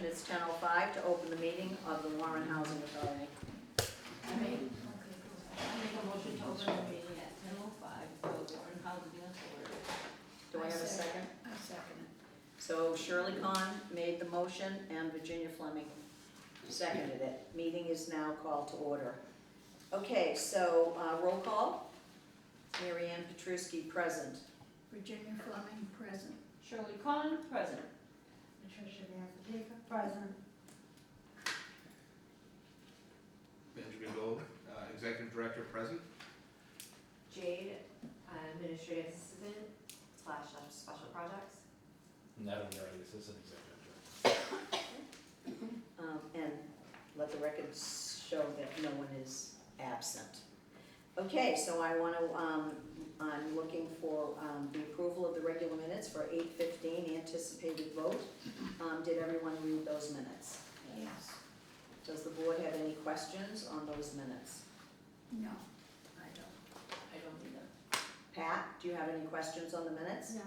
motion, it's 10:05, to open the meeting of the Warren Housing Authority. I make a motion to open the meeting at 10:05 for the Warren Housing Authority. Do I have a second? I second it. So Shirley Kahn made the motion and Virginia Fleming seconded it. Meeting is now called to order. Okay, so roll call. Mary Ann Petruski, present. Virginia Fleming, present. Shirley Kahn, present. Patricia Van Patica, present. Benjamin Gold, Executive Director, present. Jade, administrative assistant slash special projects. Madam Mayor, Assistant Executive Director. And let the record show that no one is absent. Okay, so I'm looking for the approval of the regular minutes for 8:15 anticipated vote. Did everyone read those minutes? Yes. Does the board have any questions on those minutes? No, I don't. I don't either. Pat, do you have any questions on the minutes? No.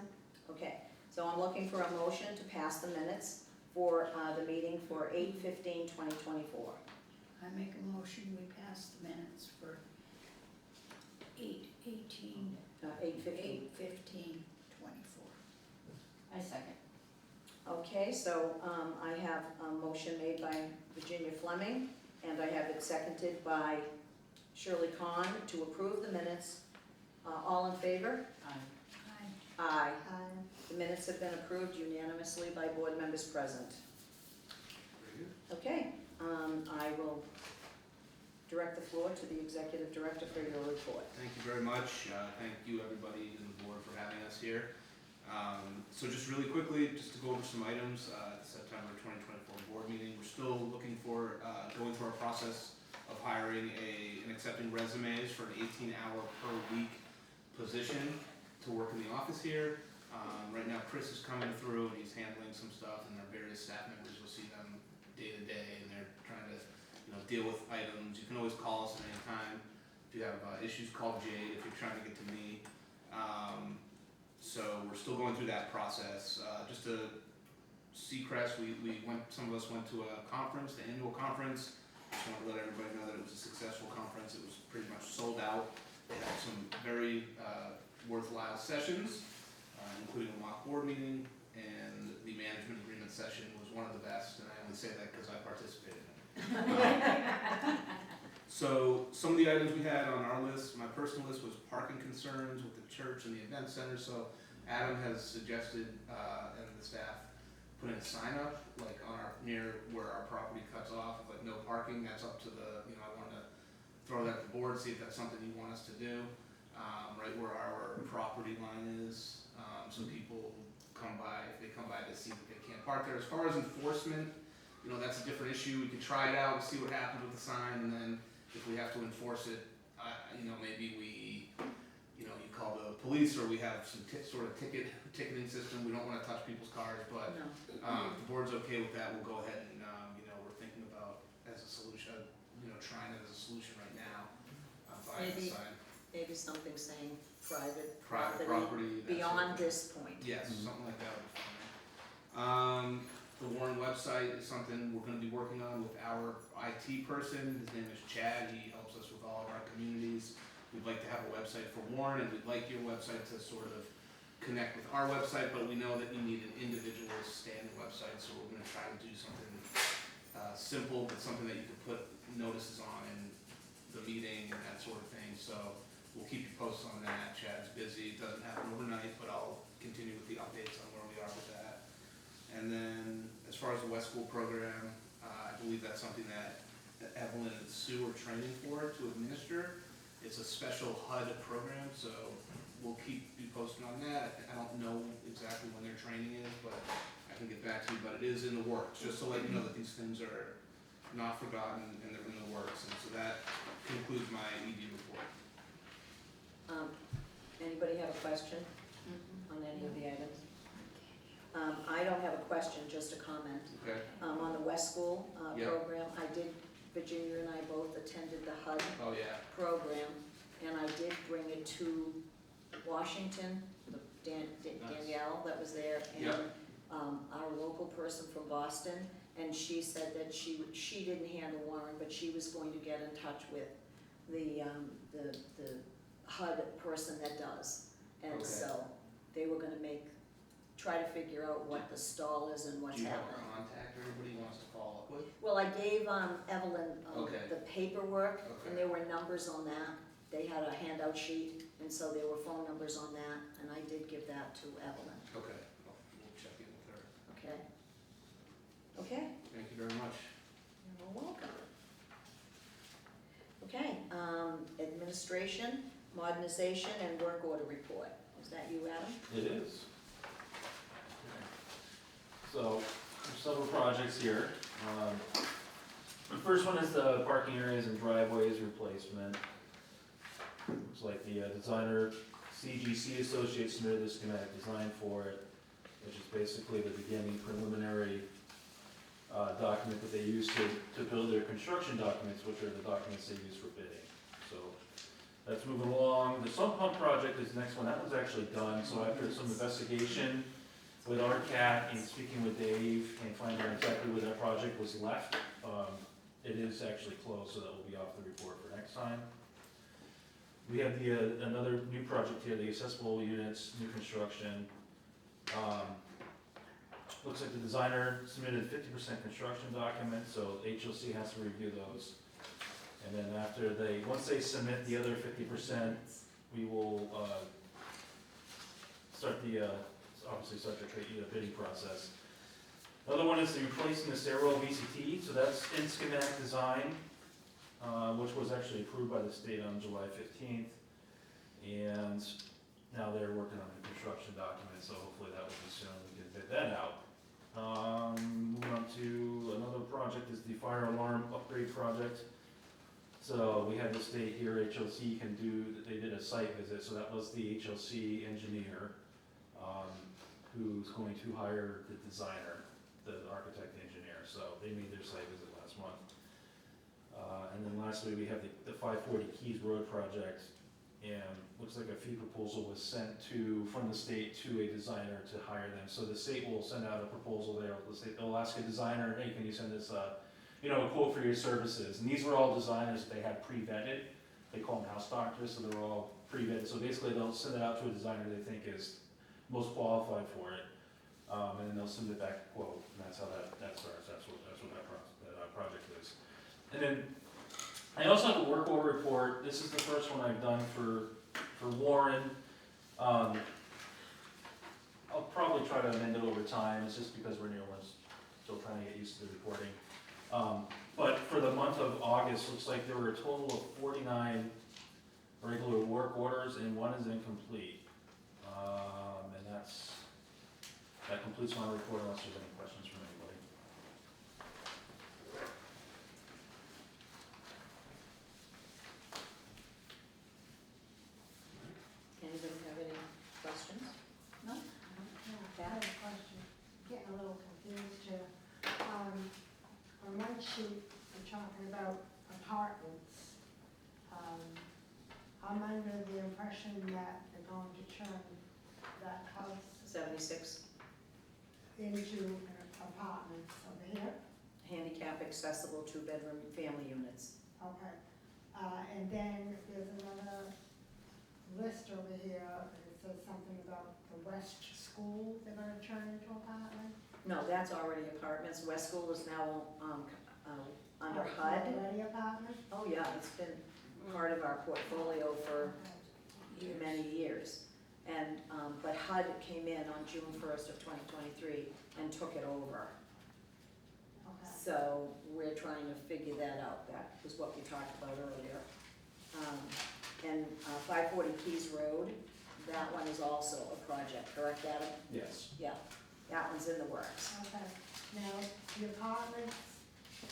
Okay, so I'm looking for a motion to pass the minutes for the meeting for 8/15/2024. I make a motion, we pass the minutes for 8/18, 8:15. 8/15/24. I second. Okay, so I have a motion made by Virginia Fleming, and I have it seconded by Shirley Kahn to approve the minutes. All in favor? Aye. Aye. Aye. The minutes have been approved unanimously by board members present. Very good. Okay, I will direct the floor to the executive director for your report. Thank you very much. Thank you, everybody in the board, for having us here. So just really quickly, just to go over some items, at the September 2024 board meeting, we're still looking for, going through our process of hiring and accepting resumes for an 18-hour per week position to work in the office here. Right now, Chris is coming through and he's handling some stuff, and our various staff members, you'll see them day to day, and they're trying to, deal with items. You can always call us at any time. If you have issues, call Jade. If you're trying to get to me. So we're still going through that process. Just to Seacrest, some of us went to a conference, the annual conference. Just wanted to let everybody know that it was a successful conference. It was pretty much sold out. They had some very worthwhile sessions, including a mock board meeting, and the management agreement session was one of the best, and I only say that because I participated in it. So some of the items we had on our list, my personal list, was parking concerns with the church and the event center. So Adam has suggested, and the staff, putting a sign up, like near where our property cuts off, like no parking. That's up to I want to throw that to the board, see if that's something you want us to do, right where our property line is, so people come by, if they come by, to see that they can't park there. As far as enforcement, that's a different issue. We could try it out and see what happens with the sign, and then if we have to enforce it, maybe we, you call the police, or we have some sort of ticketing system. We don't want to touch people's cars, but No. if the board's okay with that, we'll go ahead and, we're thinking about as a solution, trying it as a solution right now, buying the Maybe- sign. Maybe something saying private Private property property. that beyond sort of thing. this point. Yes, something like that would be fine. The Warren website is something we're gonna be working on with our IT person. His name is Chad. He helps us with all of our communities. We'd like to have a website for Warren, and we'd like your website to sort of connect with our website, but we know that you need an individual standing website, so we're gonna try to do something simple, but something that you can put notices on in the meeting and that sort of thing. So we'll keep you posted on that. Chad's busy. It doesn't happen overnight, but I'll continue with the updates on where we are with that. And then, as far as the West School program, I believe that's something that Evelyn and Sue are training for to administer. It's a special HUD program, so we'll keep you posted on that. I don't know exactly when their training is, but I can get back to you, but it is in the works, just to let you know that these things are not forgotten and they're in the works. And so that concludes my ED report. Anybody have a question on any of the items? I don't have a question, just a comment. Okay? On the West School Yeah. program, Virginia and I both attended the HUD Oh, yeah. program, and I did bring it to Washington, Danielle that was there, and Yep. our local person from Boston, and she said that she didn't handle Warren, but she was going to get in touch with the HUD person that does. And Okay. so they were gonna try to figure out what the stall is and what's Do you have happening. a contact or anybody wants to follow up with? Well, I gave Evelyn Okay. the paperwork, Okay. and there were numbers on that. They had a handout sheet, and so there were phone numbers on that, and I did give that to Evelyn, Okay, we'll check in with her. okay? Okay, Thank you very much. you're welcome. Okay, administration, modernization, and work order report. Is that you, Adam? It is. So, there's several projects here. The first one is the parking areas and driveways replacement. Looks like the designer, CGC Associates, submitted the schematic design for it, which is basically the beginning preliminary document that they use to build their construction documents, which are the documents they use for bidding. So, that's moving along. The sump pump project is the next one. That one's actually done, so after some investigation with RCAT and speaking with Dave and finding out exactly where that project was left, it is actually closed, so that will be off the report for next time. We have another new project here, the accessible units, new construction. Looks like the designer submitted 50% construction document, so HLC has to review those. And then once they submit the other 50%, we will obviously start the bidding process. Another one is the replacing the stairwell VCT, so that's in schematic design, which was actually approved by the state on July 15th. And now they're working on the construction document, so hopefully that will be soon, we can bid that out. Moving on to another project is the fire alarm upgrade project. So we had the state here, HLC they did a site visit, so that was the HLC engineer, who's going to hire the designer, the architect engineer, so they made their site visit last month. And then lastly, we have the 540 Keys Road project, and looks like a fee proposal was sent from the state to a designer to hire them. So the state will send out a proposal there, they'll ask a designer, hey, can you send us a quote for your services? And these were all designers that they had pre-vetted, they call them house doctors, so they're all pre-vetted. So basically they'll send it out to a designer they think is most qualified for it, and then they'll send it back a quote, and that's how that starts, that's what that project is. And then, I also have a work order report. This is the first one I've done for Warren. I'll probably try to amend it over time, it's just because we're new ones, still trying to get used to the reporting. But for the month of August, looks like there were a total of 49 regular work orders and one is incomplete. And that completes my report unless there's any questions from anybody. Anybody have any questions? No? I have a question, getting a little confused here. On one sheet, we're talking about apartments. I'm under the impression that they're going to turn that house 76, into an apartment over here. handicap accessible 2-bedroom family units. Okay. And then there's another list over here, it says something about the West School they're gonna turn into apartment. No, that's already apartments. West School is now under It's HUD. Already apartment? Oh, yeah, it's been part of our portfolio for Okay. many years. And, but HUD came in on June 1st of 2023 and took it over. Okay. So we're trying to figure that out. That was what we talked about earlier. And 540 Keys Road, that one is also a project, correct, Adam? Yes. Yeah, that one's in the works. Okay, now, the apartments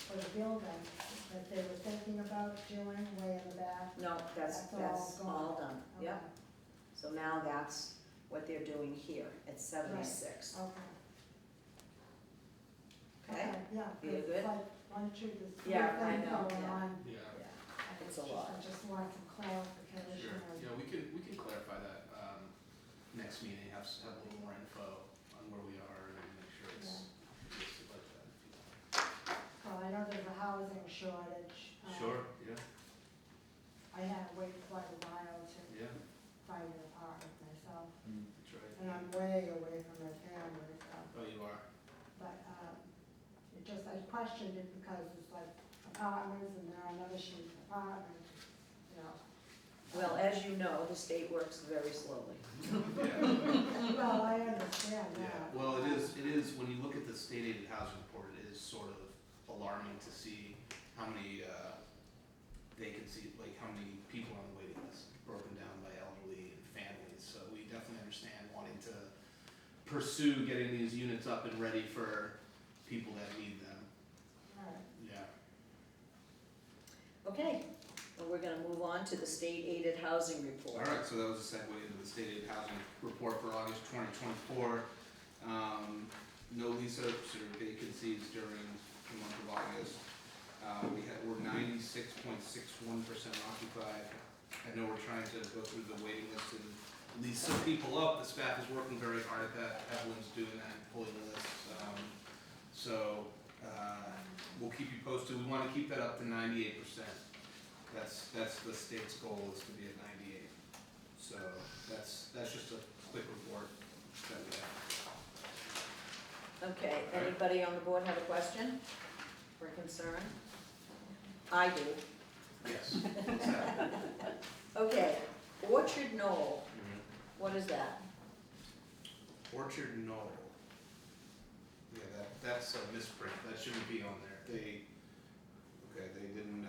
for the building that they were thinking about doing way in the back. No, that's That's all all gone. done, yep. Okay. So now that's what they're doing here at 76. Okay. Okay? Yeah. You it's good? like one, two, there's three Yeah, I things know, going yeah. on. Yeah, Yeah, it's a lot. I just want some clarification. sure. on- Yeah, we can clarify that, next meeting, have a little more info on where we are and make Sure, yeah, I had to wait quite a while to yeah, find an apartment myself, that's right. and I'm way away from my family, so. Oh, you are? But, it just, I questioned it because it's like apartments and there are another sheet apartments, you know. Well, as you know, the state works very slowly. Yeah. Well, I understand Yeah, that. well, it is, when you look at the state aided housing report, it is sort of alarming to see how many, vacancy, like how many people on the waiting list, broken down by elderly and families, so we definitely understand wanting to pursue getting these units up and ready for people that need them, Right. yeah. Okay, well, we're gonna move on to the state aided housing report. Alright, so that was a segue into the state aided housing report for August 2024. No lease ups or vacancies during the month of August. We're 96.61% occupied. I know we're trying to go through the waiting list and lease some people up. The staff is working very hard at that. Evelyn's doing that, pulling the list. We'll keep you posted. We wanna keep that up to 98%. That's the state's goal, is to be at 98. So that's just a quick report that we have. Okay, anybody on the board have a question or concern? I do. Yes. Exactly. Okay, Orchard Knoll, what is that? Orchard Knoll. Yeah, that's a misprint. That shouldn't be on there. They didn't,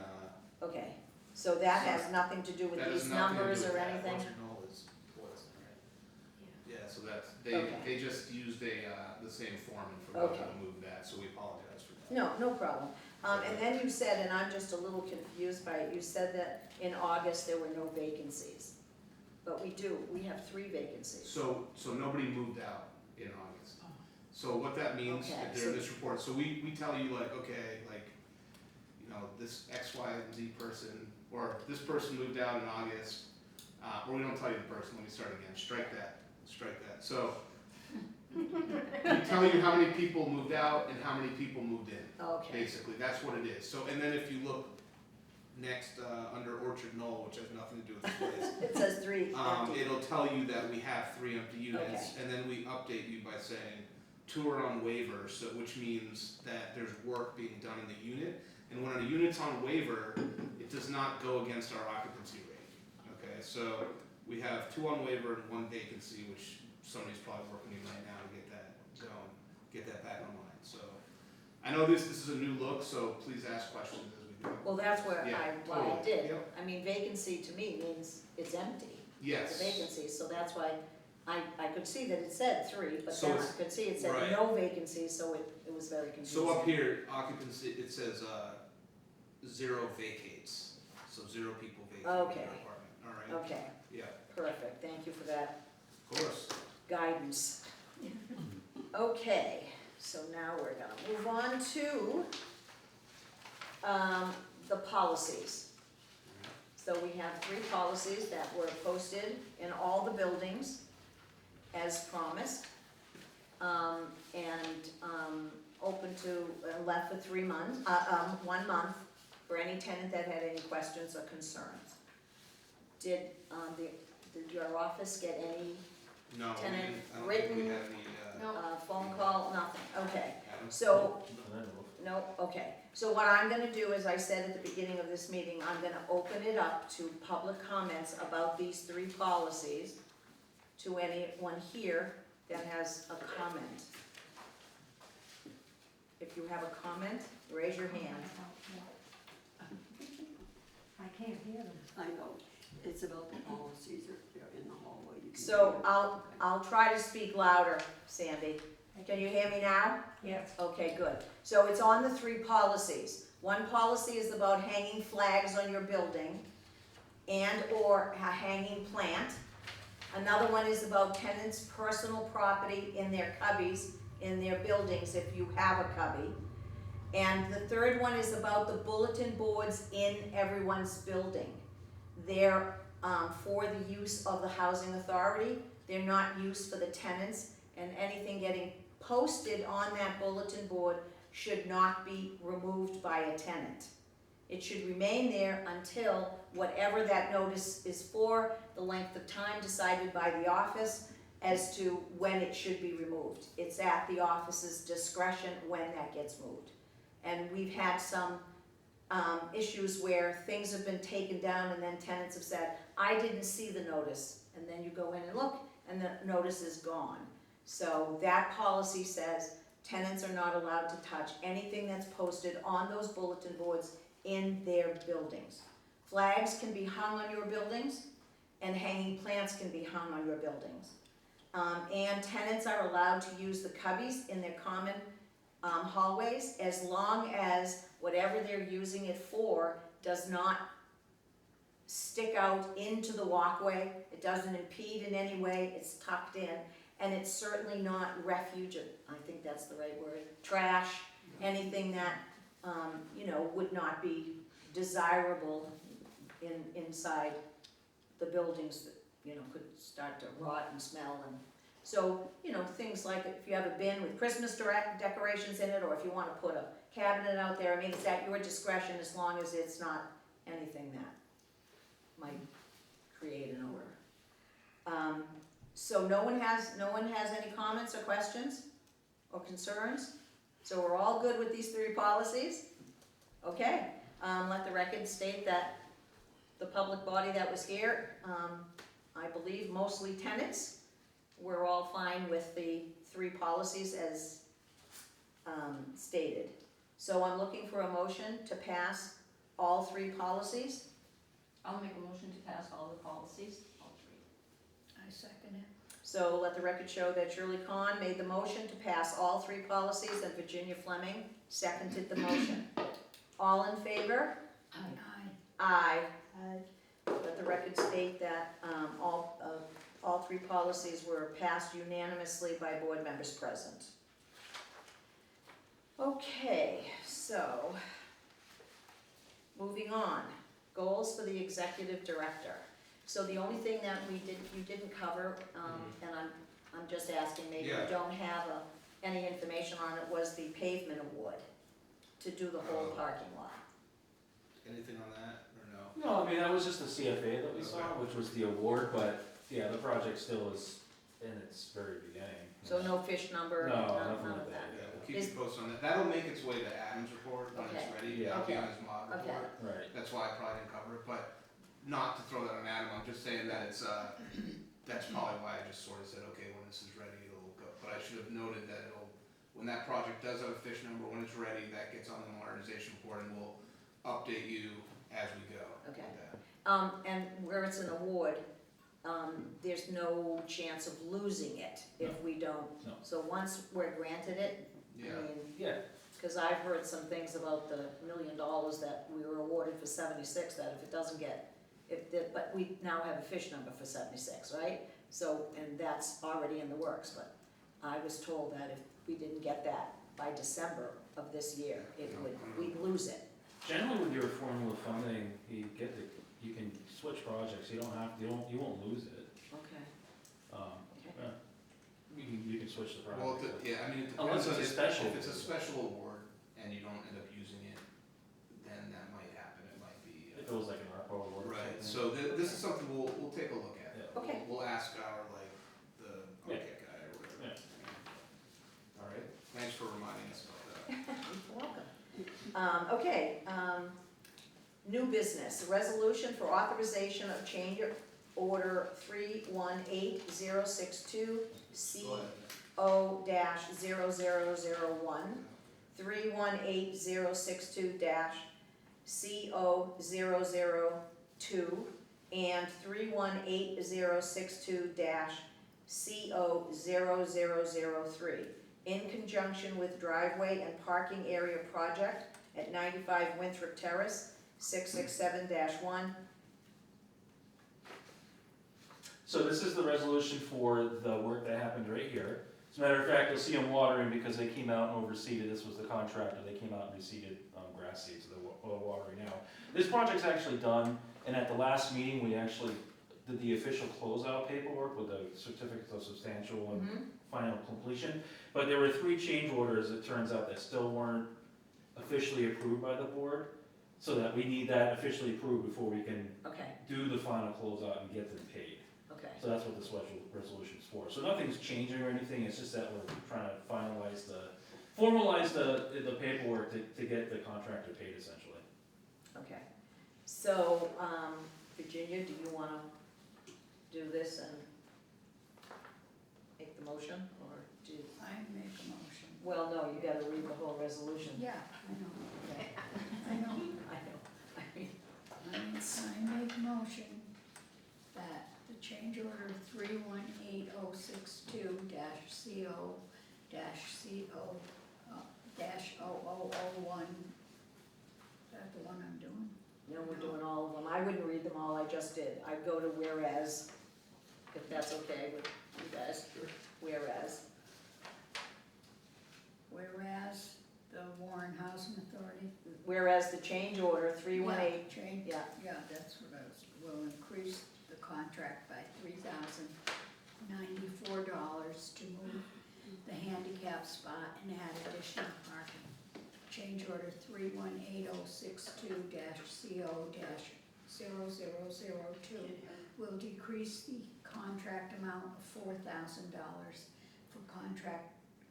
Okay, so that has nothing to do with that has these nothing to do numbers with or that. anything? Orchard Knoll was right? Yeah, so that's, Okay. they just used the same form and forgot how to Okay. move that, so we apologize for that. No problem. And then you said, and I'm just a little confused by it, you said that in August there were no vacancies. But we have 3 vacancies. So nobody moved out in August. So what that means, Okay, if they're in this report, so we tell you like, okay, like, you know, this X, Y, and Z person, or this person moved out in August, or we don't tell you the person, let me start again, strike that. So, we tell you how many people moved out and how many people moved in, Okay, basically, that's what it is. So, and then if you look next, under Orchard Knoll, which has nothing to do with this place, it says 3 empty. it'll tell you that we have 3 empty units, Okay. and then we update you by saying 2 are on waiver, so which means that there's work being done in the unit. And when a unit's on waiver, it does not go against our occupancy rate. Okay, so we have 2 on waiver and 1 vacancy, which somebody's probably working in right now to get that going, get that back online. So I know this is a new look, so please ask questions as we go. Well, that's why I totally. did. Yep. I mean, vacancy to me means it's empty. Yes. It's a vacancy, so that's why I could see that it said 3, but So then I it's- could see it said right. no vacancies, so it was very confusing. So up here, occupancy, it says 0 vacates, so 0 people vacate their Okay. apartment, all right? Okay, Yeah, perfect, thank you for that of course. guidance. Okay, so now we're gonna move on to the policies. So we have 3 policies that were posted in all the buildings as promised. Open to, left for 3 months, 1 month for any tenant that had any questions or concerns. Did your office get any No, we Tenant didn't, I don't think we written- had any, phone call, nothing? Okay, Adam? so None I know of. no, okay. So what I'm gonna do, as I said at the beginning of this meeting, I'm gonna open it up to public comments about these 3 policies, to anyone here that has a comment. If you have a comment, raise your hand. I can't hear them. I know, it's about the policies, they're in the hallway. You can So hear. I'll try to speak louder, Sandy. Can you hear me now? Yes. Okay, good. So it's on the 3 policies. 1 policy is about hanging flags on your building and/or a hanging plant. Another one is about tenants' personal property in their cubbies, in their buildings, if you have a cubby. And the 3rd one is about the bulletin boards in everyone's building. They're for the use of the housing authority. They're not used for the tenants, and anything getting posted on that bulletin board should not be removed by a tenant. It should remain there until whatever that notice is for, the length of time decided by the office as to when it should be removed. It's at the office's discretion when that gets moved. And we've had some issues where things have been taken down and then tenants have said, I didn't see the notice. And then you go in and look and the notice is gone. So that policy says tenants are not allowed to touch anything that's posted on those bulletin boards in their buildings. Flags can be hung on your buildings and hanging plants can be hung on your buildings. And tenants are allowed to use the cubbies in their common hallways as long as whatever they're using it for does not stick out into the walkway, it doesn't impede in any way, it's tucked in, and it's certainly not refuge, I think that's the right word, trash, anything that, would not be desirable inside the buildings that, could start to rot and smell. And so, things like if you have a bin with Christmas decorations in it, or if you want to put a cabinet out there, I mean, it's at your discretion as long as it's not anything that might create an odor. So no one has any comments or questions or concerns? So we're all good with these 3 policies? Okay, let the record state that the public body that was here, I believe mostly tenants, we're all fine with the 3 policies as stated. So I'm looking for a motion to pass all 3 policies. I'll make a motion to pass all the policies, all 3. I second it. So let the record show that Shirley Kahn made the motion to pass all 3 policies and Virginia Fleming seconded the motion. All in favor? Aye. Aye. Let the record state that all 3 policies were passed unanimously by board members present. Okay, so moving on, goals for the executive director. So the only thing that you didn't cover, and I'm just asking, maybe you Yeah. don't have any information on it, was the pavement award to do the whole parking lot. Anything on that, or no? No, I mean, that was just the CFA that we saw, Okay. which was the award, but yeah, the project still is in its very beginning. So no fish number, No, none nothing of like that. that, Yeah, we'll keep Is- you posted on that. That'll make its way to Adam's report when Okay. it's ready. Yeah. That'll be Okay. on his mod Okay. report. Right. That's why I probably didn't cover it, but not to throw that on Adam, I'm just saying that it's, that's probably why I just sort of said, okay, when this is ready, it'll go. But I should have noted that when that project does have a fish number, when it's ready, that gets on the modernization report and we'll update you as we go. with Okay. that. And where it's an award, there's no chance of losing it if we don't. No. So once we're granted it, I Yeah, mean, Yeah, because I've heard some things about the $1 million that we were awarded for 76, that if it doesn't get, but we now have a fish number for 76, right? So, and that's already in the works, but I was told that if we didn't get that by December of this year, we'd lose it. generally with your formula funding, you can switch projects, you won't lose it. Okay. Yeah. You can switch the well, project. yeah, I mean, it Unless depends on it's a special if it's a award. special award and you don't end up using it, then that might happen, it might be. If it was like an ARPA award or Right, something. so this is something we'll take a look at. Yeah. Okay. We'll ask our, the Yeah. OCAD guy or whatever. Yeah. All right, thanks for reminding us about that. You're welcome. Okay, new business, resolution for authorization of change order 318062 Go ahead. CO-0001, 318062-CO002, and 318062-CO0003, in conjunction with driveway and parking area project at 95 Winthrop Terrace, 667-1. So this is the resolution for the work that happened right here. As a matter of fact, you'll see them watering because they came out and overseeded, this was the contractor, they came out and reseeded grass seeds, so they're watering now. This project's actually done, and at the last meeting, we actually did the official closeout paperwork with the certificates of substantial and final completion. But there were 3 change orders, it turns out, that still weren't officially approved by the board. So that we need that officially approved before we can Okay, do the final closeout and get them paid. okay, So that's what this resolution's for. So nothing's changing or anything, it's just that we're trying to formalize the paperwork to get the contractor paid essentially. okay. So, Virginia, do you wanna do this and make the motion, or do, I make a motion. well, no, you gotta read the whole resolution. Yeah, I know, I know. I mean, I make a motion that the change order 318062 CO CO -0001, is that the one I'm doing? no, we're doing all of them, I wouldn't read them all, I just did, I'd go to whereas, if that's okay with you guys, whereas. Whereas the Warren Housing Authority. Whereas the change order 318, Yeah, change, yeah, yeah, that's what I was, will increase the contract by $3,094 to move the handicap spot and add additional parking. Change order 318062 CO-0002 will decrease the contract amount of $4,000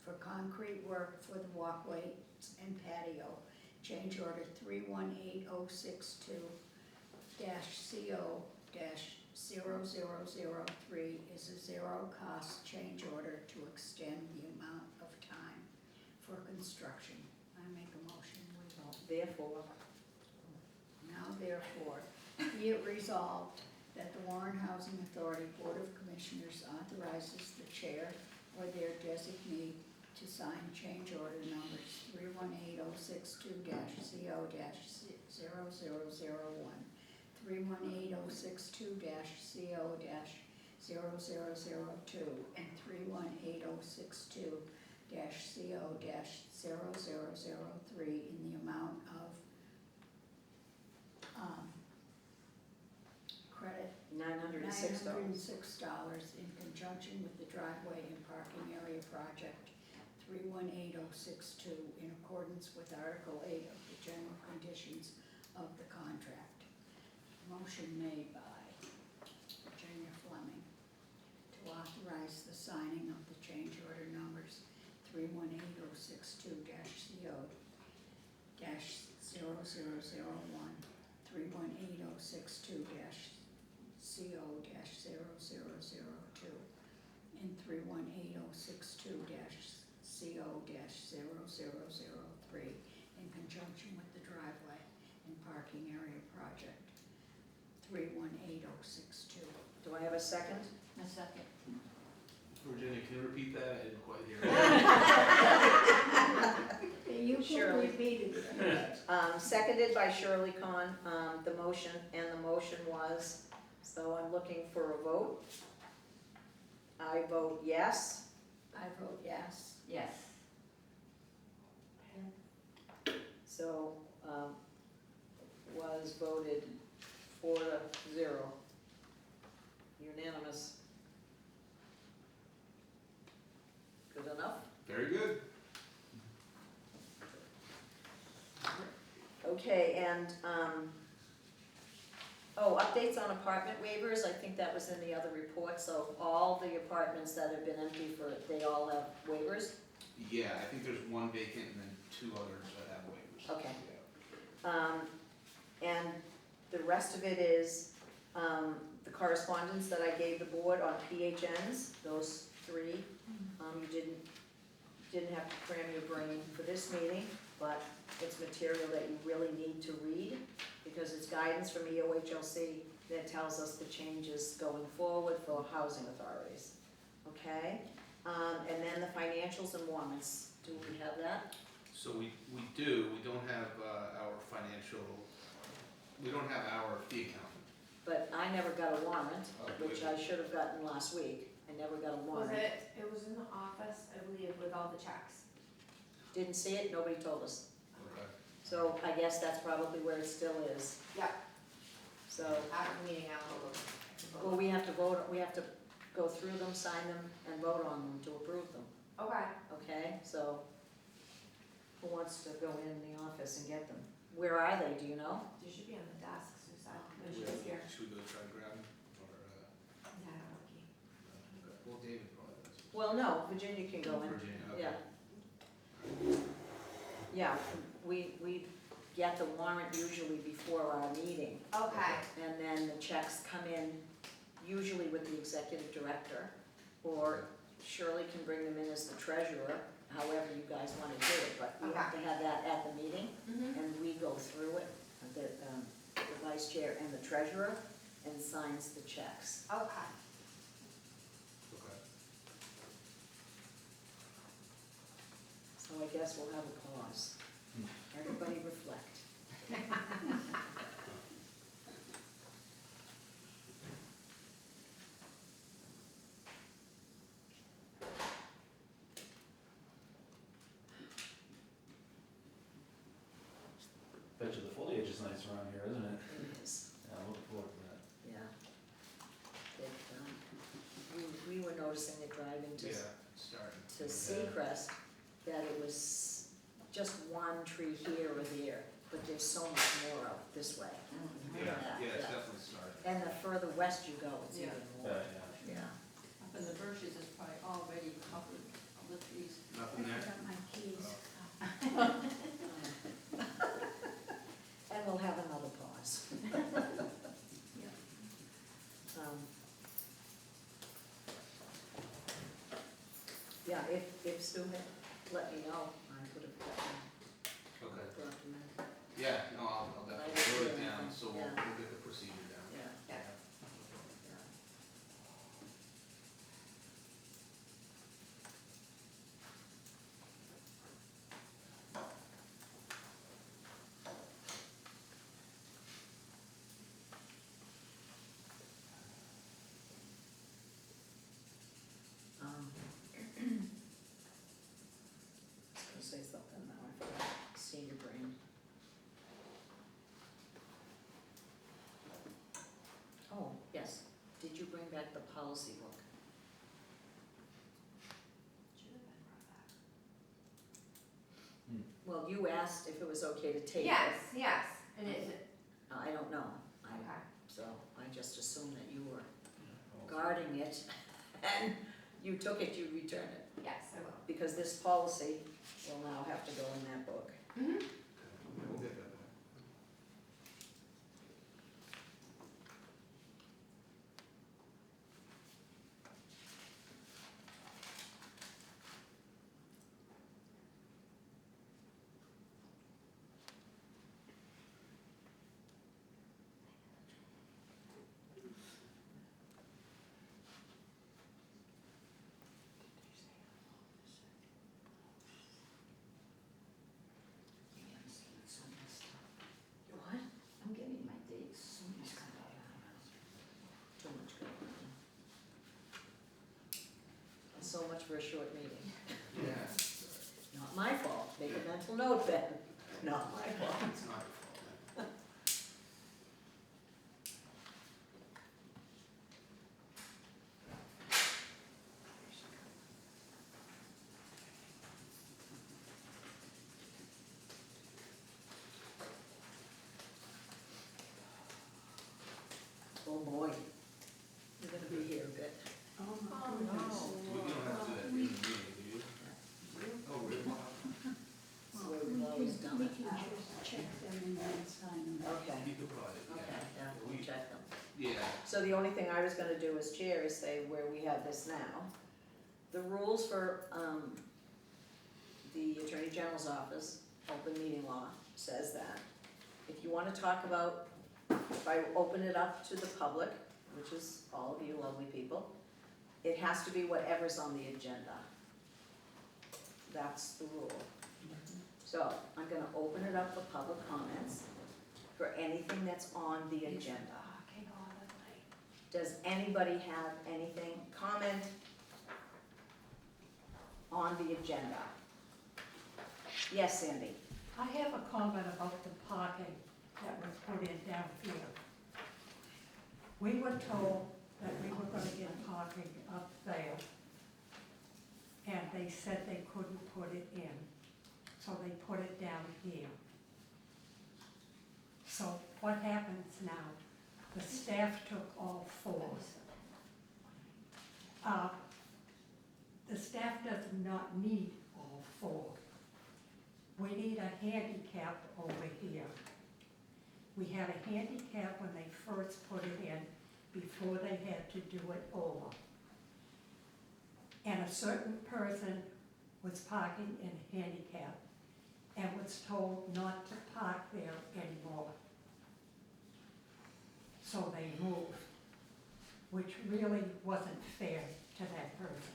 for concrete work for the walkways and patio. Change order 318062 CO-0003 is a zero-cost change order to extend the amount of time for construction. I make a motion, we vote. therefore, Now therefore, be it resolved that the Warren Housing Authority Board of Commissioners authorizes the chair or their designee to sign change order numbers 318062 CO-0001, 318062 CO-0002, and 318062 CO-0003 in the amount of credit $906. $906 in conjunction with the driveway and parking area project 318062 in accordance with Article 8 of the general conditions of the contract. Motion made by Virginia Fleming to authorize the signing of the change order numbers 318062 CO-0001, 318062 CO-0002, and 318062 CO-0003 in conjunction with the driveway and parking area project 318062. Do I have a second? A second. Virginia, can you repeat that? I didn't quite hear it. You Sure. can repeat it. Seconded by Shirley Kahn, the motion was, so I'm looking for a vote. I vote yes. I vote yes. Yes. So, was voted 4-0. Unanimous. Good enough? Very good. Okay, and, updates on apartment waivers, I think that was in the other report, so all the apartments that have been empty they all have waivers? Yeah, I think there's one vacant and then two others that have waivers. Okay. Yeah. And the rest of it is, the correspondence that I gave the board on PHNs, those three. You didn't have to cram your brain for this meeting, but it's material that you really need to read, because it's guidance from EOHLC that tells us the changes going forward for housing authorities, okay? And then the financials and warrants, do we have that? So we do, we don't have our we don't have our fee accountant. But I never got a warrant, Oh, which I should have gotten last week, I never got a Was warrant. it was in the office, I believe, with all the checks. Didn't see it, nobody told us, Okay. so I guess that's probably where it still is. Yeah. So, After the meeting, I'll look. well, we have to vote, we have to go through them, sign them, and vote on them to approve them, Okay. okay? So, who wants to go in the office and get them? Where are they, do you know? They should be on the desk, Suzanne, when she was here. Should we go try and grab them, or, Yeah, I don't know, Key. well, David probably does. Well, no, Virginia can go in. Virginia, okay. Yeah. Yeah, we get the warrant usually before our meeting, Okay, and then the checks come in usually with the executive director, or Shirley can bring them in as the treasurer, however you guys wanna do it, but we have to have that at the meeting, mhm, and we go through it, the vice chair and the treasurer, and signs the checks. okay. Okay. So I guess we'll have a pause. Everybody reflect. Bet you the foliage is nice around here, isn't it? It is, Yeah, I'm looking forward to that. yeah. We were noticing it driving to Yeah, starting. to Seacrest, that it was just one tree here or there, but there's so much more out this way. Yeah, yeah, it's definitely starting. And the further west you go, it's even Yeah, more, yeah. yeah. Up in the bushes, it's probably already covered, all the trees. Nothing there? I got my keys. And we'll have another pause. Um, Yeah, if Stu had let me know, I would have Okay. brought him in. Yeah, no, I'll I definitely will put it do down, that. so we'll Yeah. we'll get the procedure down. Yeah, Yeah. yeah. I was gonna say something now, I forgot, senior brain. Oh, yes, did you bring back the policy book? Should have been brought back. Well, you asked if it was okay to take it. Yes, yes, and is it, I don't know, okay. so I just assumed that you were Yeah. guarding it, and you took it, you returned it. Yes, I will. Because this policy will now have to go in that book. Mm-hmm. Okay, we'll get that back. What? I'm getting my dates. Too much going on. So much for a short meeting. Yeah. Not my fault, make a mental note then, not my fault. It's not your fault. Oh boy, you're gonna be here a bit. Oh, my Oh, goodness. We don't have to do that in the meeting, do you? Oh, really? That's the way we've always done We it. can just check them and then sign them. Okay, You could probably, okay, yeah, we'll check them. Yeah. So the only thing I was gonna do as chair is say where we have this now. The rules for, the Attorney General's office, open meeting law, says that if you wanna talk about, if I open it up to the public, which is all of you lovely people, it has to be whatever's on the agenda. That's the rule. So, I'm gonna open it up for public comments for anything that's on the agenda. Okay, go on that way. Does anybody have anything, comment on the agenda? Yes, Sandy? I have a comment about the parking that was put in down here. We were told that we were gonna get parking up there. And they said they couldn't put it in, so they put it down here. So what happens now? The staff took all four. The staff does not need all four. We need a handicap over here. We had a handicap when they first put it in, before they had to do it over. And a certain person was parking in handicap and was told not to park there anymore. So they moved, which really wasn't fair to that person.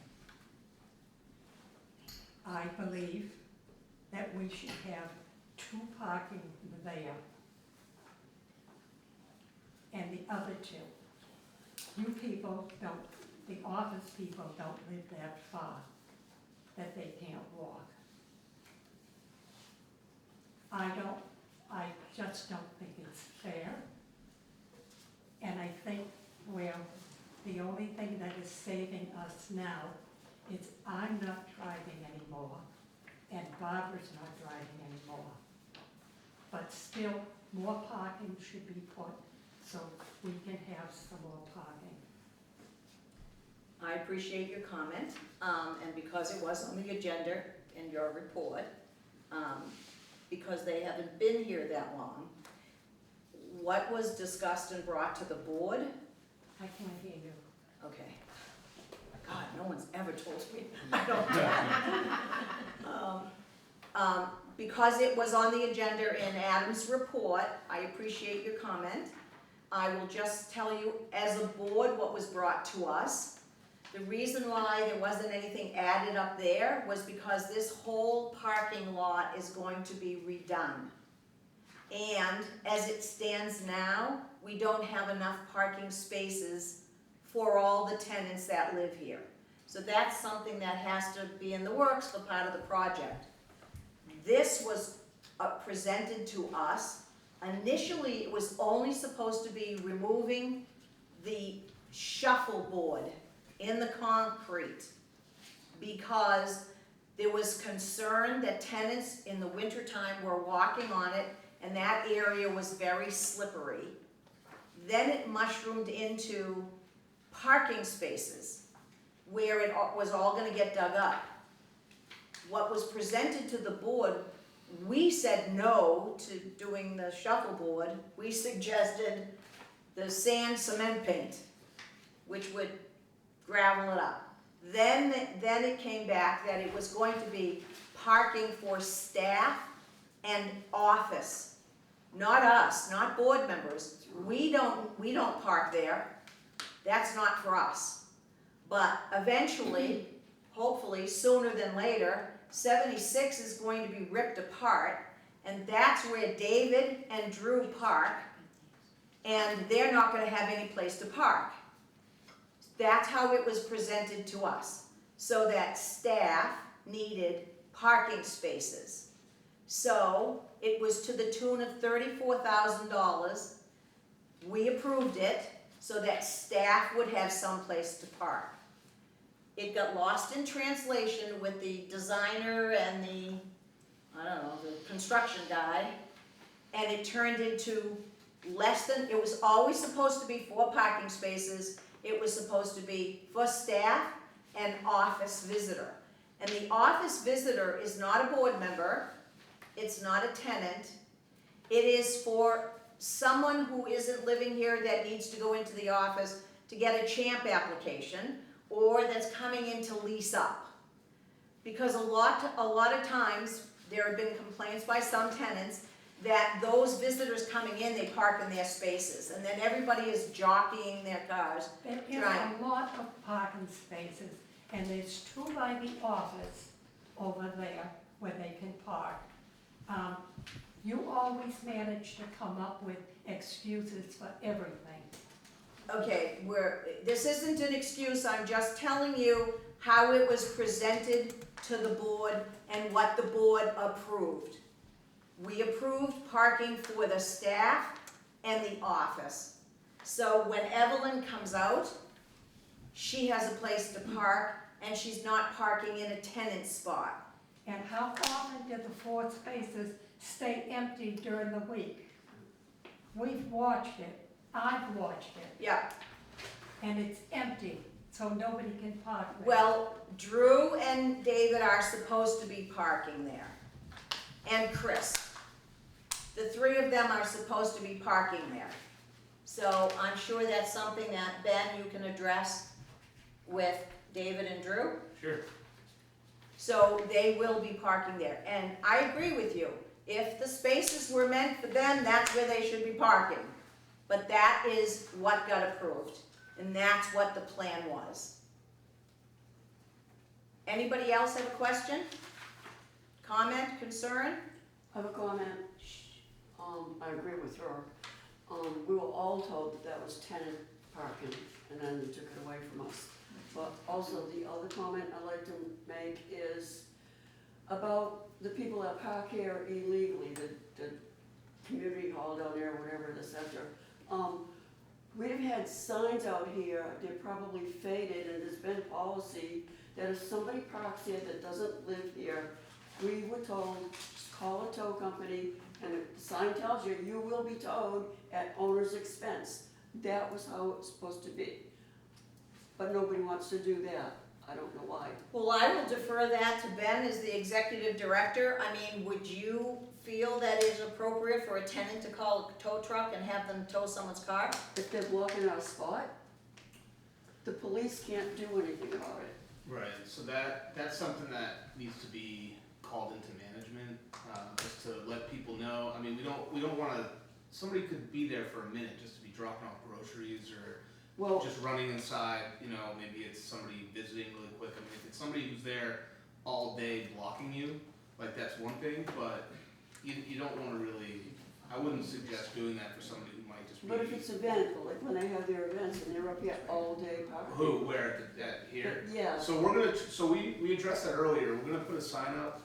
I believe that we should have 2 parking there and the other 2. You people don't, the office people don't live that far that they can't walk. I just don't think it's fair. And I think the only thing that is saving us now is I'm not driving anymore, and Barbara's not driving anymore. But still, more parking should be put so we can have some more parking. I appreciate your comment, and because it was on the agenda in your report, because they haven't been here that long, what was discussed and brought to the board? I can't hear you. Okay. God, no one's ever told me. I don't. Because it was on the agenda in Adam's report, I appreciate your comment. I will just tell you, as a board, what was brought to us. The reason why there wasn't anything added up there was because this whole parking lot is going to be redone. And as it stands now, we don't have enough parking spaces for all the tenants that live here. So that's something that has to be in the works for part of the project. This was presented to us. Initially, it was only supposed to be removing the shuffleboard in the concrete because there was concern that tenants in the wintertime were walking on it and that area was very slippery. Then it mushroomed into parking spaces where it was all gonna get dug up. What was presented to the board, we said no to doing the shuffleboard. We suggested the sand cement paint, which would gravel it up. Then it came back that it was going to be parking for staff and office. Not us, not board members. We don't park there. That's not for us. But eventually, hopefully sooner than later, 76 is going to be ripped apart, and that's where David and Drew park, and they're not gonna have any place to park. That's how it was presented to us, so that staff needed parking spaces. So it was to the tune of $34,000. We approved it so that staff would have some place to park. It got lost in translation with the designer and the construction guy, and it turned into less than, it was always supposed to be 4 parking spaces. It was supposed to be for staff and office visitor. And the office visitor is not a board member, it's not a tenant. It is for someone who isn't living here that needs to go into the office to get a CHAMP application, or that's coming in to lease up. Because a lot of times, there have been complaints by some tenants that those visitors coming in, they park in their spaces, and then everybody is jockeying their cars. There is Right. a lot of parking spaces, and there's 2 by the office over there where they can park. You always manage to come up with excuses for everything. Okay, this isn't an excuse, I'm just telling you how it was presented to the board and what the board approved. We approved parking for the staff and the office. So when Evelyn comes out, she has a place to park and she's not parking in a tenant spot. And how often do the 4 spaces stay empty during the week? We've watched it, I've watched it, Yeah, and it's empty, so nobody can park there. well, Drew and David are supposed to be parking there. And Chris. The three of them are supposed to be parking there. So I'm sure that's something that, Ben, you can address with David and Drew. Sure. So they will be parking there. And I agree with you. If the spaces were meant for them, that's where they should be parking. But that is what got approved. And that's what the plan was. Anybody else have a question? Comment, concern? I have a comment. I agree with her. We were all told that that was tenant parking, and then they took it away from us. But also, the other comment I'd like to make is about the people that park here illegally, the community hall down there, whatever, the center. We've had signs out here, they're probably faded, and there's been policy that if somebody parks here that doesn't live here, we were told, just call a tow company, and if the sign tells you, you will be towed at owner's expense. That was how it was supposed to be. But nobody wants to do that. I don't know why. Well, I will defer that to Ben as the executive director. I mean, would you feel that it's appropriate for a tenant to call a tow truck and have them tow someone's car? If they're blocking our spot, the police can't do anything about it. Right, so that's something that needs to be called into management, just to let people know. I mean, we don't wanna, somebody could be there for a minute just to be dropping off groceries or Well, just running inside, you know, maybe it's somebody visiting really quick. I mean, if it's somebody who's there all day blocking you, like that's one thing, but you don't wanna really, I wouldn't suggest doing that for somebody who might just be. but if it's event, like when they have their events and they're up here all day parking. Who, where, at here? But, yeah, So we're gonna, so we addressed that earlier, we're gonna put a sign up,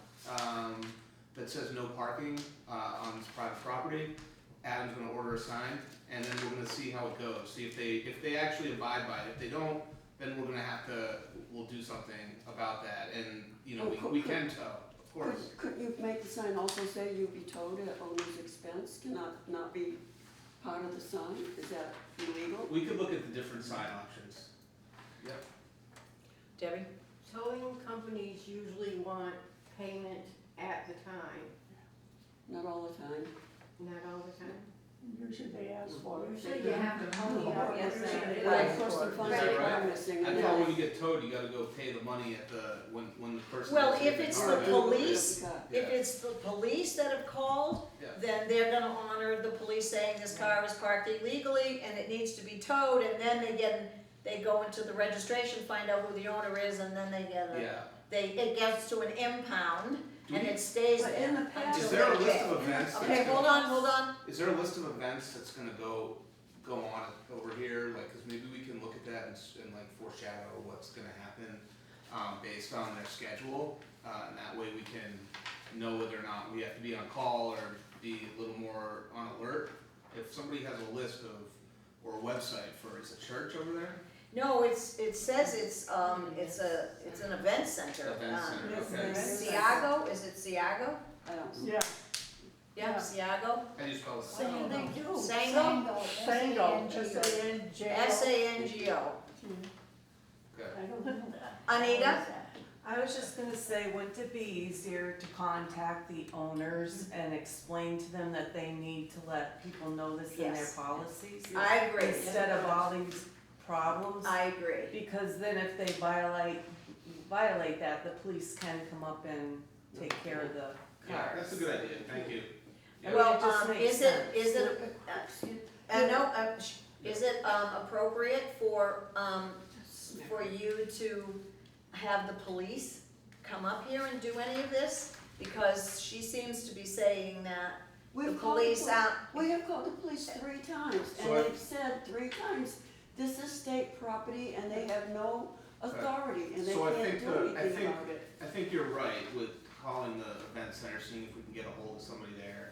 that says no parking, on this private property. Adam's gonna order a sign, and then we're gonna see how it goes, see if they actually abide by it. If they don't, then we're gonna have to, we'll do something about that, and, you know, we can tow, of course. couldn't you make the sign also say you'll be towed at owner's expense? Cannot not be part of the sign? Is that illegal? We could look at the different sign options. Yep. Debbie? Towing companies usually want payment at the time, Not all the time. not all the time. Usually they ask for it. Usually you have to pony up, yes, Right. Well, of course, they find Is that a car right? missing I and thought then when you get towed, you gotta go pay the money at the, when the person. Well, gets if in it's car the back. police, Yeah. if it's the police that have called, Yeah. then they're gonna honor the police saying this car is parked illegally and it needs to be towed, and then they go into the registration, find out who the owner is, and then they get Yeah. it gets to an impound, Do and we- it stays But there in the past- until Is there a they list pay. of events? that's Okay, gonna- hold on. Is there a list of events that's gonna go on over here, like, cause maybe we can look at that and like foreshadow what's gonna happen, based on their schedule, and that way we can know whether or not we have to be on call or be a little more on alert. If somebody has a list of, or a website for, is a church over there? No, it says it's an event center. Event center, okay. Siago, is it Siago? I don't know. Yeah. Yeah, Siago. How do you spell it? What do they do? Sango? Sango, S-A-N-G-O. S-A-N-G-O. Okay. I don't know that. Anita? I was just gonna say, wouldn't it be easier to contact the owners and explain to them that they need to let people know this in their Yes. policies? I agree. Instead of all these problems? I agree. Because then if they violate that, the police can come up and take care of the Yeah, cars. that's a good idea, thank you. Yeah. Well, It just makes is sense. it appropriate for you to have the police come up here and do any of this? Because she seems to be saying that the We've called the police out, We have called the police 3 times, and So I- they've said 3 times, this is state property and they have no authority and they So I can't think do the- I anything think- about it. I think you're right with calling the event center, seeing if we can get a hold of somebody there.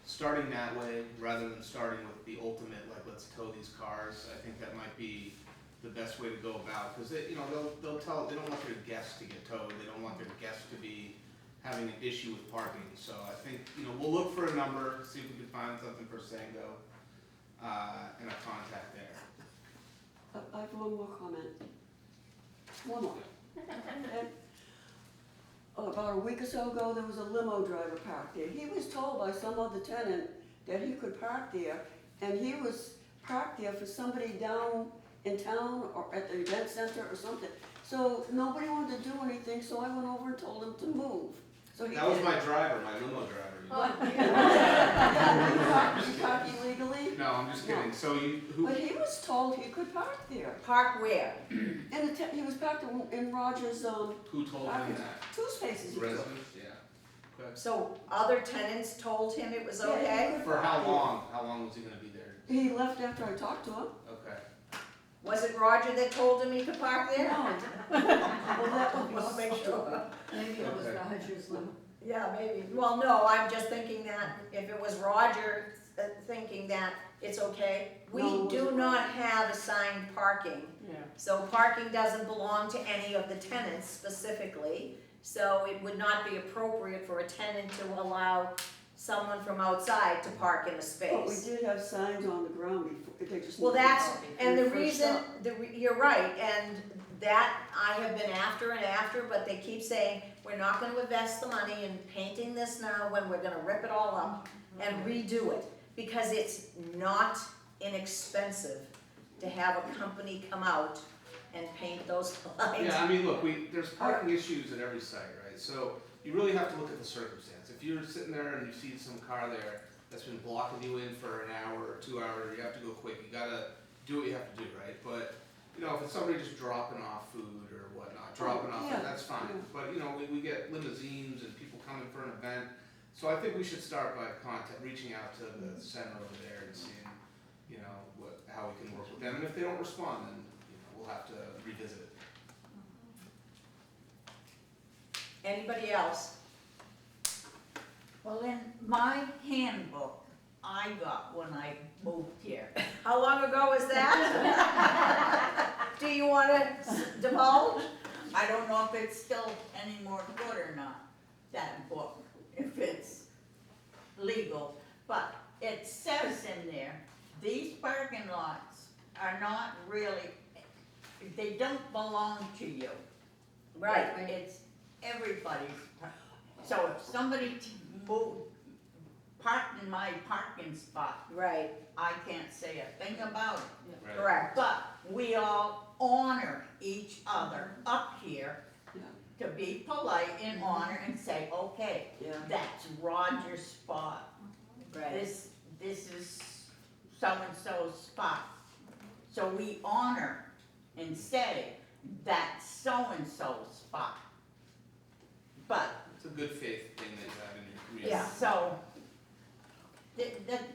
Starting that way, rather than starting with the ultimate, like, let's tow these cars, I think that might be the best way to go about, cause they, you know, they'll tell, they don't want their guests to get towed, they don't want their guests to be having an issue with parking, so I think, you know, we'll look for a number, see if we can find something for Sango, and a contact there. I have one more comment. One more. And, about a week or so ago, there was a limo driver parked there. He was told by some other tenant that he could park there, and he was parked there for somebody down in town or at the event center or something. So nobody wanted to do anything, so I went over and told him to move. So he That was did. my driver, my limo driver. You park illegally? No, I'm just kidding. So who? But he was told he could park there. Park where? And he was parked in Rogers, Who told him that? 2 spaces he took. Residents? Yeah. Okay. So other tenants told him it was Yeah, he okay? could For park how there. long? How long was he gonna be there? He left after I talked to him. Okay. Was it Roger that told him he could park there? No. Well, that would be Wanna make sure. Maybe it was Okay. Roger's limit. Yeah, maybe. Well, no, I'm just thinking that if it was Roger thinking that it's okay, we No, it do wasn't not have assigned parking. Yeah. So parking doesn't belong to any of the tenants specifically, so it would not be appropriate for a tenant to allow someone from outside to park in a But we space. did have signs on the ground before, they just. Well, needed that's, copied and the when we first reason, started. you're right, and that I have been after and after, but they keep saying, we're not gonna invest the money in painting this now when we're gonna rip it all up and redo it, because it's not inexpensive to have a company come out and paint those lines. Yeah, I mean, look, there's parking issues at every site, right? So you really have to look at the circumstance. If you're sitting there and you see some car there that's been blocking you in for an hour or 2 hours, you have to go quick. You gotta do what you have to do, right? But, you know, if it's somebody just dropping off food or whatnot, dropping off, yeah, that's fine. yeah. But, you know, we get limousines and people coming for an event. So I think we should start by reaching out to the center over there and seeing, you know, how we can work with them. And if they don't respond, then, you know, we'll have to revisit it. Anybody else? Well, in my handbook I got when I moved here, How long ago was that? Do you wanna divulge? I don't know if it's still any more good or not, that book, if it's legal, but it says in there, these parking lots are not really, they don't belong to you. Right. It's everybody's, so if somebody parked in my parking spot, Right, I can't say a thing about it. Right. correct. But we all honor each other up here Yeah. to be polite and honor and say, okay, Yeah. that's Roger's spot. Right. This is so-and-so's spot. So we honor and say, that's so-and-so's spot. But, It's a good faith thing that you have in your community. Yeah. so,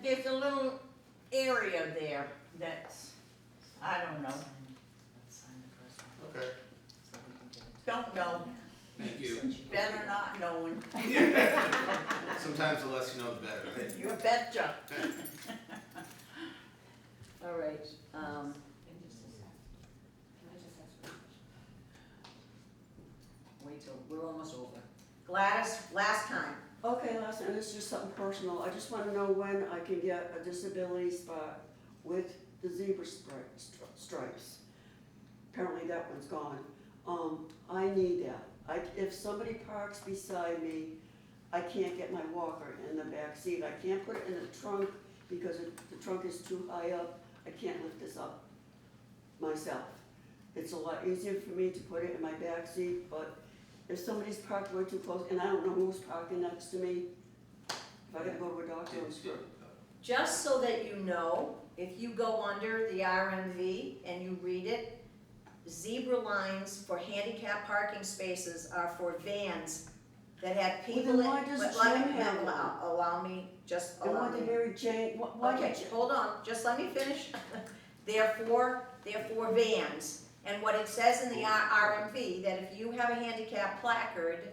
there's a little area there that's, I don't know, Okay, don't know, thank you. better not knowing, Sometimes the less you know, the better, right? you betcha. All right, wait till, we're almost over. Gladys, last time. Okay, last, and it's just something personal. I just wanna know when I can get a disability spot with the zebra stripes. Apparently that one's gone. I need that. If somebody parks beside me, I can't get my walker in the back seat. I can't put it in the trunk because the trunk is too high up. I can't lift this up myself. It's a lot easier for me to put it in my back seat, but if somebody's parked way too close, and I don't know who's parking next to me, if I gotta go to a doctor, I'm screwed. Just so that you know, if you go under the RMV and you read it, zebra lines for handicap parking spaces are for vans that have people in. then why does let Jim me- have one? Allow me, just And allow why me. did Mary Jane, why Okay, did hold on, just let me finish. They're for vans, and what it says in the RMV, that if you have a handicap placard,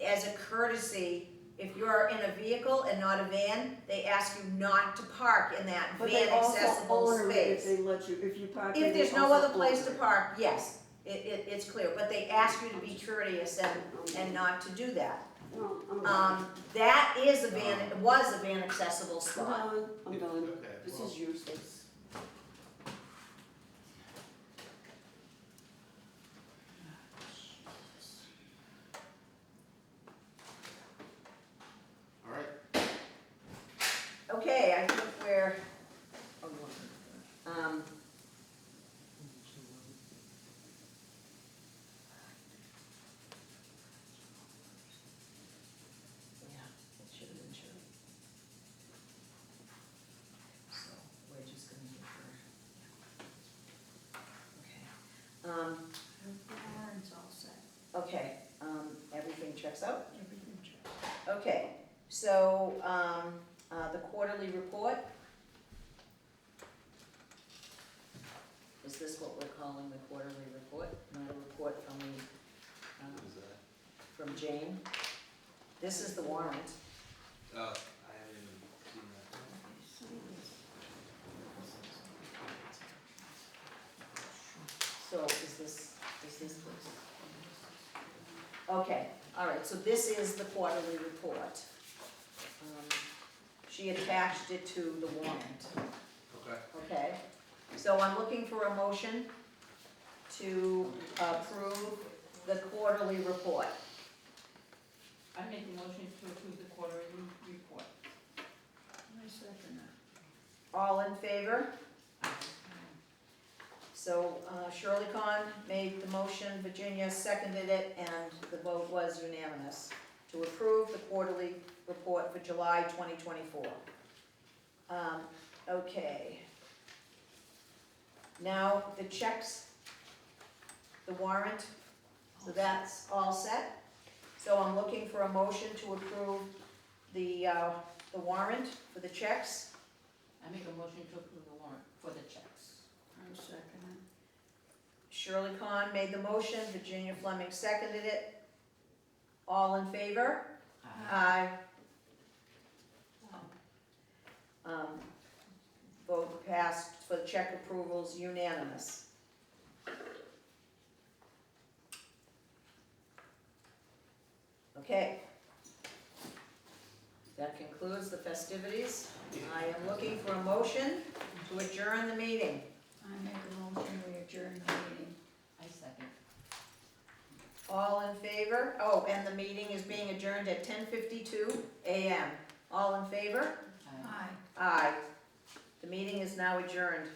as a courtesy, if you're in a vehicle and not a van, they ask you not to park in that But they van also accessible honor it if space. they let you, if you park. If there, there's they no also other place to honor it. park, yes, it's clear, but they ask you to be courteous and not to do that. No, I'm done. That is a van, it was a van accessible I'm spot. done, I'm done. Okay, This well. is useless. All right. Okay, I think we're, um, yeah, it should have been true. So, we're just gonna give her, yeah. Okay. The warrant's all set, Okay, everything checks out? everything checked. Okay, so, the quarterly report. Is this what we're calling the quarterly report, not a report from the, from Jane? This is the warrant. I haven't even seen that. So is this? Okay, all right, so this is the quarterly report. She attached it to the warrant, Okay. okay? So I'm looking for a motion to approve the quarterly report. I make a motion to approve the quarterly report. I second that. All in favor? So Shirley Kahn made the motion, Virginia seconded it, and the vote was unanimous to approve the quarterly report for July 2024. Okay. Now, the checks, the warrant, so that's all set. So I'm looking for a motion to approve the warrant for the checks. I make a motion to approve the warrant for the checks. I second it. Shirley Kahn made the motion, Virginia Fleming seconded it. All in favor? Aye. Vote passed for the check approvals unanimous. Okay. That concludes the festivities. I am looking for a motion to adjourn the meeting. I make a motion, we adjourn the meeting. I second. All in favor? Oh, and the meeting is being adjourned at 10:52 a.m. All in favor? Aye. Aye. The meeting is now adjourned.